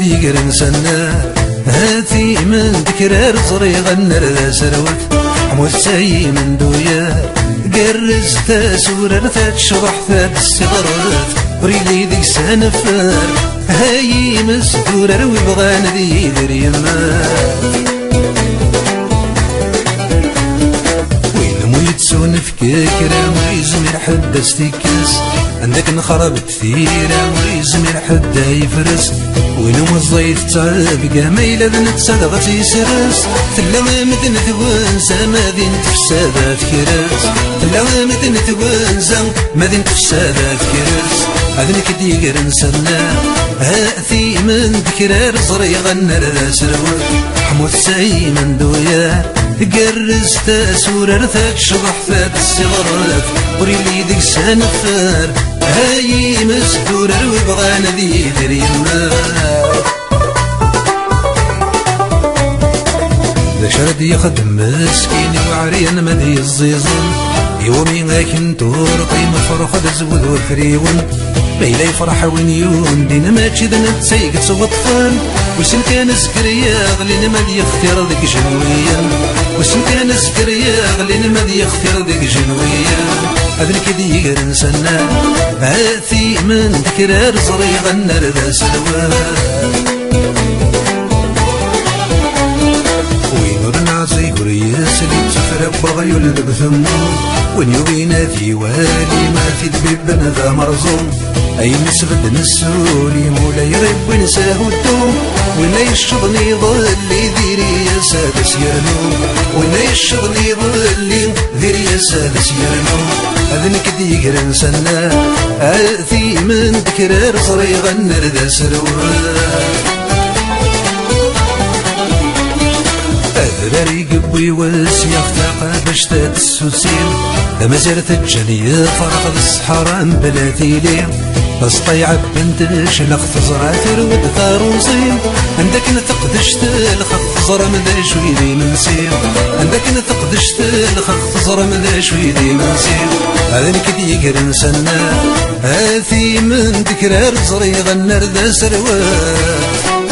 ديقر نسنا هاتي من تكرار صريغا نرى سروت حموت ساي من دويا قرز تاسور ثات شرح ثات الصغرات وريلي ذيك سنفار هاي مسدور روي بغان ذي دريمات وين ميتسون فكاكرا ويزمر حد استيكاس عندك نخرب كثيرة ويزمر حد يفرس وين مزيت تبقى ميلة نتصدغ تيسرس تلا مدن ثوانسا مادين تفسادات كراس تلا مدن ثوانسا مادين تفسادات كراس هذنك ديقر نسنا هاثي من ذكرار صريغا نرى سروت حموت ساي من دويا قرز تاسور ارثاك شرح فات الصغرات وريلي ديك سنفار هاي مسدور روي بغانا ذي دريمات ذا شرد يخدم مسكين وعريان مدي الزيزن يومي غاكن تورقي مفرخ دزود وفريون بيلا يفرح وين يون ما تشدنا تسيق تصوطفان وسن كان سكريا غلين ما دي يختار ذيك جنويا وسن كان سكريا غلين ما دي يختار ذيك جنويا هذا الكدي يقر نسنا هاثي من تكرار صريغا نرى سلوات نعزي ورياس اللي تفرق بغا يولد بثمو وين يبينا في والي ما في دبيبنا ذا مرزوم اي نسبد نسولي مولا يغيب ونساه الدوم وين يشغلني ظلي ذيري يا سادس يانو وين يشغلني ظلي ذيري يا سادس يانو هذا نكدي يقرا نسنا آثي من تكرار صريغا نرد سروات أذراري قبوي والسياخ تاقا باش تتسوسين لما زرت الجنية فرق الصحراء بلا تيلي بس طيعة بنت شلخ تزرع ترود ثاروسين عندك نتقدش تلخ تزرع مذا شوي ذي منسين عندك نتقدش تلخ تزرع مذا شوي ذي منسين هذا نكدي يقر نسنا هاثي من تكرار صريغا نرد سروات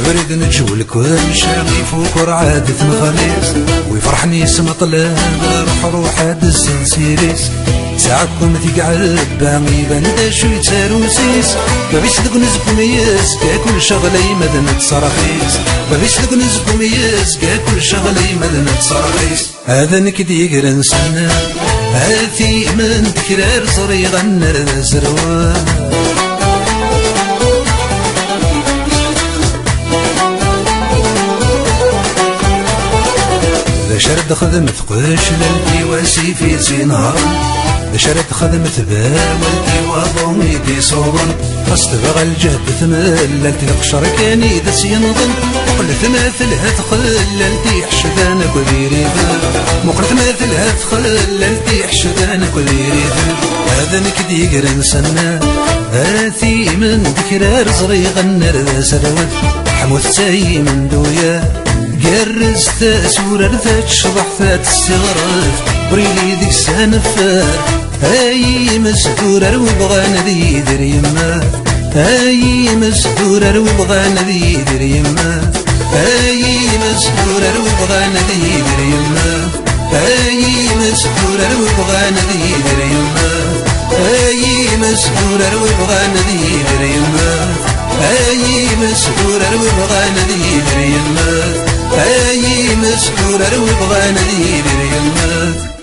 بريد نجول كل شاغي فوق رعادة خليص ويفرحني اسم طلاب روح هاد السنسيريس ساعتكم تقعد باغي بندا شوي تاروسيس ما بيش ذوك نزكم ياس كل شغلي مدن تصرفيس ما بيش ذوك نزكم ياس كل شغلي مدن تصرفيس هذا نكدي يقرا نسنا هاتي من تكرار صريغا نرى سروات شرد خدمت قش للدي واسي في سينهار شرد خدمت باولدي وضمي دي صوبا فاستبغى الجهد ثمللت القشر كان يدس ينظن قلت مثلها تخللتي حشدانك وذيري مقلت مثلها تخللتي حشدانك وذيري هذا نكدي يقرا نسنا هاثي من تكرار صريغا نرى سروت حموت ساي من دويا قرز تاسور ارثات شرح ثات الصغرات وريلي ذيك سنفار هاي مسدور اروي بغانا ذي دريمات هاي مسدور اروي بغانا ذي دريمات هاي مسدور اروي بغانا ذي دريمات هاي مسدور اروي بغانا ذي دريمات هاي مسدور اروي بغانا ذي دريمات هاي مسدور اروي بغانا ذي دريمات هاي مسدور اروي بغانا ذي دريمات